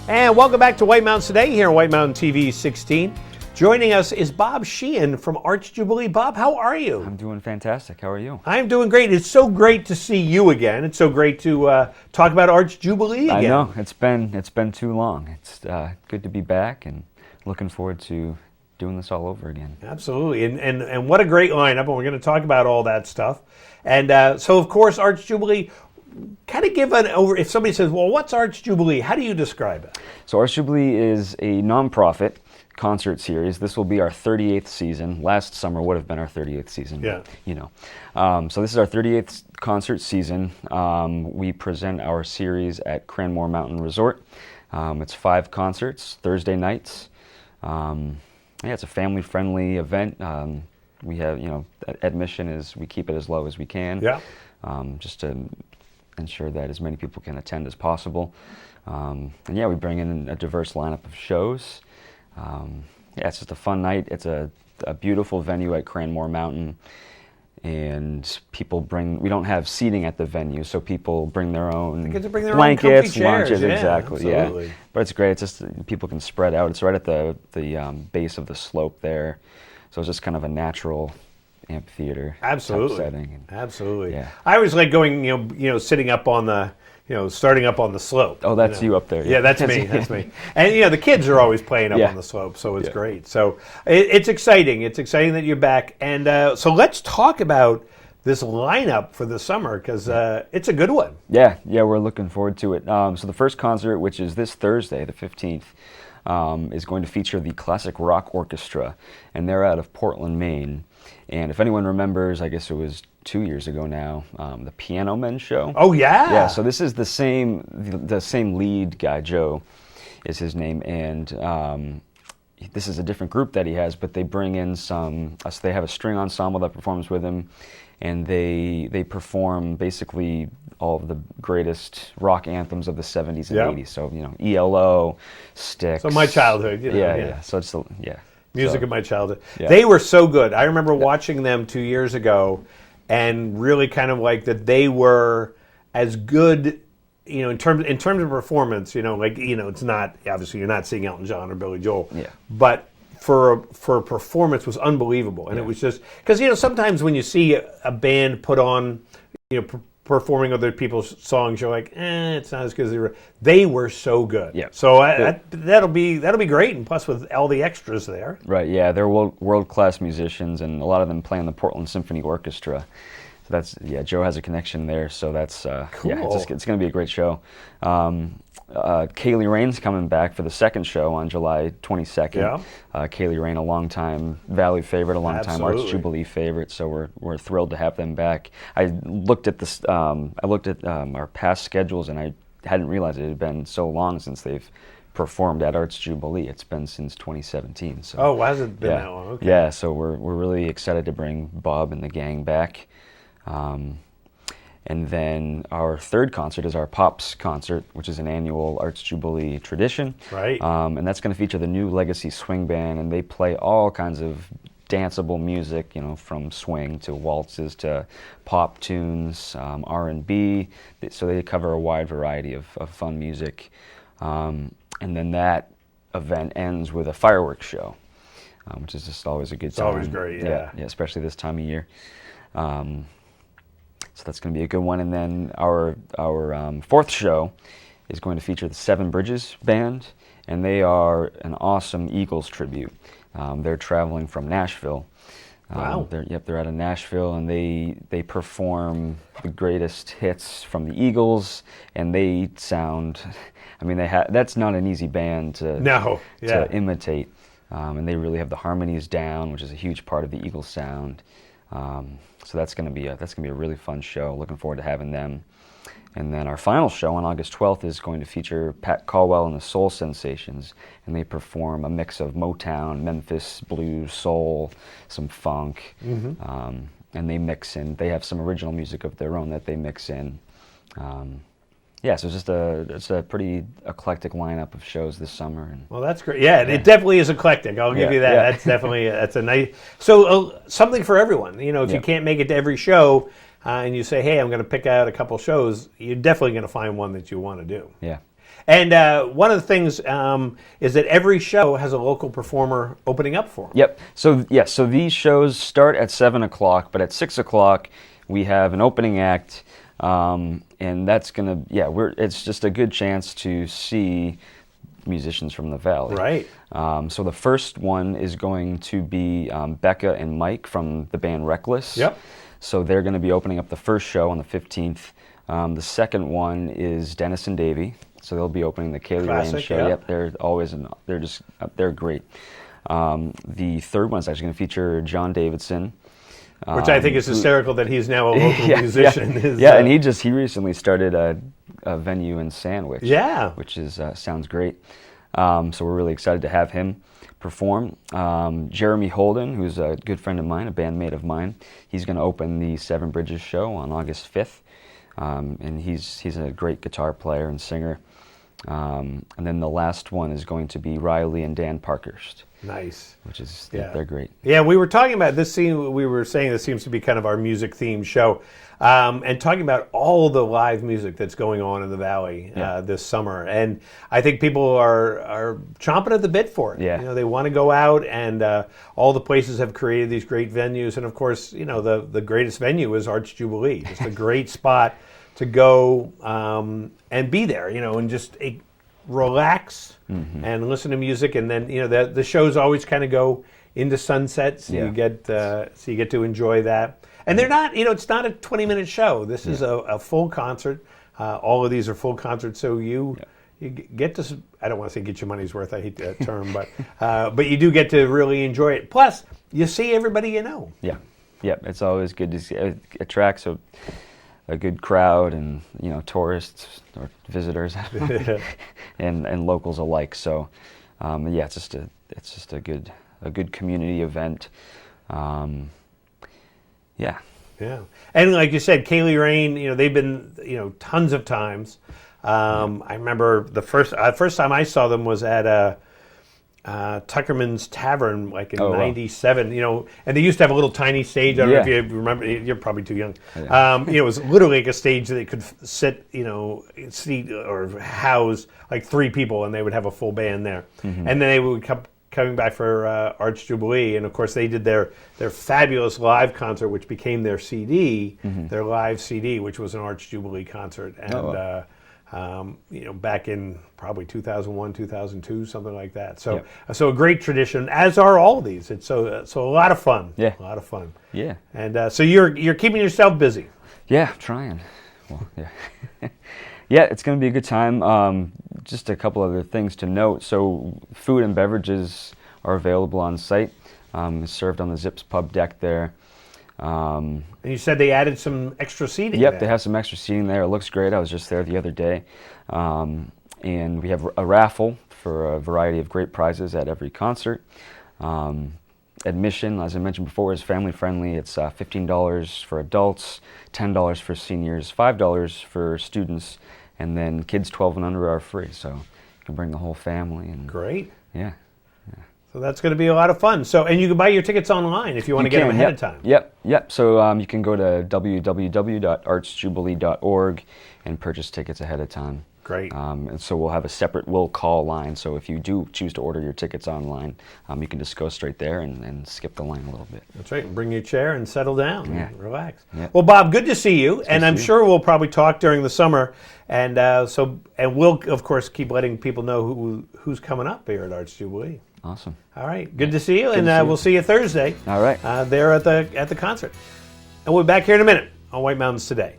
And welcome back to White Mountains Today here on White Mountain TV 16. Joining us is Bob Sheehan from Arts Jubilee. Bob, how are you? I'm doing fantastic. How are you? I'm doing great. It's so great to see you again. It's so great to talk about Arts Jubilee again. I know. It's been too long. It's good to be back and looking forward to doing this all over again. Absolutely. And what a great lineup. And we're going to talk about all that stuff. And so, of course, Arts Jubilee, kind of give an over. If somebody says, well, what's Arts Jubilee? How do you describe it? So Arts Jubilee is a nonprofit concert series. This will be our 38th season. Last summer would have been our 38th season. Yeah. You know. So this is our 38th concert season. We present our series at Cranmore Mountain Resort. It's 5 concerts, Thursday nights. It's a family-friendly event. We have, admission is, we keep it as low as we can. Yeah. Just to ensure that as many people can attend as possible. We bring in a diverse lineup of shows. It's just a fun night. It's a beautiful venue at Cranmore Mountain, and we don't have seating at the venue, so people bring their own blankets, lunches, exactly. Absolutely. Yeah, but it's great. It's just people can spread out. It's right at the base of the slope there, so it's just kind of a natural amphitheater Absolutely. type setting. Absolutely. Yeah. I always like going, sitting up on the, starting up on the slope. Oh, that's you up there. Yeah, that's me. That's me. And the kids are always playing up on the slope, so it's great. So it's exciting. It's exciting that you're back. And so let's talk about this lineup for the summer, because it's a good one. Yeah, we're looking forward to it. So the first concert, which is this Thursday, the 15th, is going to feature the Classic Rock Orchestra, and they're out of Portland, Maine. And if anyone remembers, I guess it was 2 years ago now, the Piano Men show. Oh yeah. Yeah. So this is the same lead guy, Joe, is his name, and this is a different group that he has, but they bring in so they have a string ensemble that performs with him, and they perform basically all of the greatest rock anthems of the 70s and 80s. So ELO, Styx. So my childhood. Yeah. So it's music of my childhood. Yeah. They were so good. I remember watching them 2 years ago, and really kind of like that they were as good, in terms of performance. It's not, obviously you're not seeing Elton John or Billy Joel. Yeah. But for performance was unbelievable, and it was just because sometimes when you see a band put on, performing other people's songs, you're like, it's not as good as they were so good. Yeah. So that'll be great, and plus with all the extras there. Right. Yeah, they're world-class musicians, and a lot of them play in the Portland Symphony Orchestra. So that's Joe has a connection there. So that's cool. It's going to be a great show. Ceili Rain's coming back for the second show on July 22nd. Yeah. Ceili Rain, a longtime Valley favorite, a longtime Arts Jubilee favorite. So we're thrilled to have them back. I looked at this. I looked at our past schedules, and I hadn't realized it had been so long since they've performed at Arts Jubilee. It's been since 2017. So has it been that long? Okay. Yeah. So we're really excited to bring Bob and the gang back. And then our third concert is our Pops concert, which is an annual Arts Jubilee tradition. Right. And that's going to feature the new Legacy Swing Band, and they play all kinds of danceable music, from swing to waltzes to pop tunes, R&B. So they cover a wide variety of fun music. And then that event ends with a fireworks show, which is just always a good time. It's always great, yeah, especially this time of year. So that's going to be a good one. And then our fourth show is going to feature the Seven Bridges Band, and they are an awesome Eagles tribute. They're traveling from Nashville. Wow. They're out of Nashville, and they perform the greatest hits from the Eagles, and they sound. I mean, that's not an easy band to imitate, and they really have the harmonies down, which is a huge part of the Eagles sound. So that's going to be a really fun show. Looking forward to having them. And then our final show on August 12th is going to feature Pat Colwell and the Soul Sensations, and they perform a mix of Motown, Memphis blues, soul, some funk, and they mix in. They have some original music of their own that they mix in. So it's a pretty eclectic lineup of shows this summer. And well, that's great. Yeah, it definitely is eclectic. I'll give you that. Yeah. That's definitely that's a nice. So something for everyone. If you can't make it to every show, and you say, "Hey, I'm going to pick out a couple shows," you're definitely going to find one that you want to do. Yeah. And one of the things is that every show has a local performer opening up for them. Yep. So these shows start at 7 o'clock, but at 6 o'clock we have an opening act, and that's gonna it's just a good chance to see musicians from the Valley. Right. So the first one is going to be Becca and Mike from the band Reckless. Yep. So they're going to be opening up the first show on the 15th. The second one is Dennis and Davey. So they'll be opening the Ceili Rain show. Yep. Yep, they're great. The third one is actually going to feature John Davidson. Which I think is hysterical that he's now a local musician. And he recently started a venue in Sandwich. Yeah. Which is sounds great. So we're really excited to have him perform. Jeremy Holden, who's a good friend of mine, a bandmate of mine, he's going to open the Seven Bridges show on August 5th. And he's a great guitar player and singer. And then the last one is going to be Riley and Dan Parkhurst. Nice. Which is, they're great. Yeah, we were talking about this scene, we were saying this seems to be kind of our music-themed show, and talking about all the live music that's going on in the Valley this summer. And I think people are chomping at the bit for it. Yeah. You know, they want to go out, and all the places have created these great venues. And of course, you know, the greatest venue is Arts Jubilee. Just a great spot to go and be there, you know, and just relax and listen to music, and then the shows always kind of go into sunset, so you get to enjoy that. And they're not, it's not a 20-minute show. This is a full concert. All of these are full concerts, so you get to, I don't want to say get your money's worth, I hate that term, but you do get to really enjoy it. Plus, you see everybody you know. Yeah, it's always good to see. It attracts a good crowd, and tourists or visitors and locals alike. So it's just a good community event. Yeah. And like you said, Ceili Rain, they've been tons of times. I remember the first time I saw them was at Tuckerman's Tavern, like in '97, and they used to have a little tiny stage. I don't know if you remember. You're probably too young. It was literally like a stage that they could sit, seat or house like 3 people, and they would have a full band there. And then they would coming back for Arts Jubilee, and of course they did their fabulous live concert, which became their CD, their live CD, which was an Arts Jubilee concert, and. Back in probably 2001, 2002, something like that. So, so a great tradition, as are all of these. It's so a lot of fun. Yeah, a lot of fun. Yeah, and so you're keeping yourself busy. Yeah, trying. Well, yeah, it's going to be a good time. Just a couple other things to note. So, food and beverages are available on site. It's served on the Zips Pub deck there. And you said they added some extra seating. Yep, they have some extra seating there. It looks great. I was just there the other day. And we have a raffle for a variety of great prizes at every concert. Admission, as I mentioned before, is family friendly. It's $15 for adults, $10 for seniors, $5 for students, and then kids 12 and under are free. So you can bring the whole family. And great. Yeah. So that's going to be a lot of fun. So, and you can buy your tickets online if you want to get them ahead of time. Yep. So you can go to www.artsjubilee.org and purchase tickets ahead of time. Great. And so we'll have a separate will call line. So if you do choose to order your tickets online, you can just go straight there and skip the line a little bit. That's right. And bring your chair and settle down. And relax. Yeah. Well, Bob, good to see you. And I'm sure we'll probably talk during the summer. And we'll of course keep letting people know who's coming up here at Arts Jubilee. Awesome. All right. Good to see you, and we'll see you Thursday. All right. There at the concert. And we'll be back here in a minute on White Mountains Today.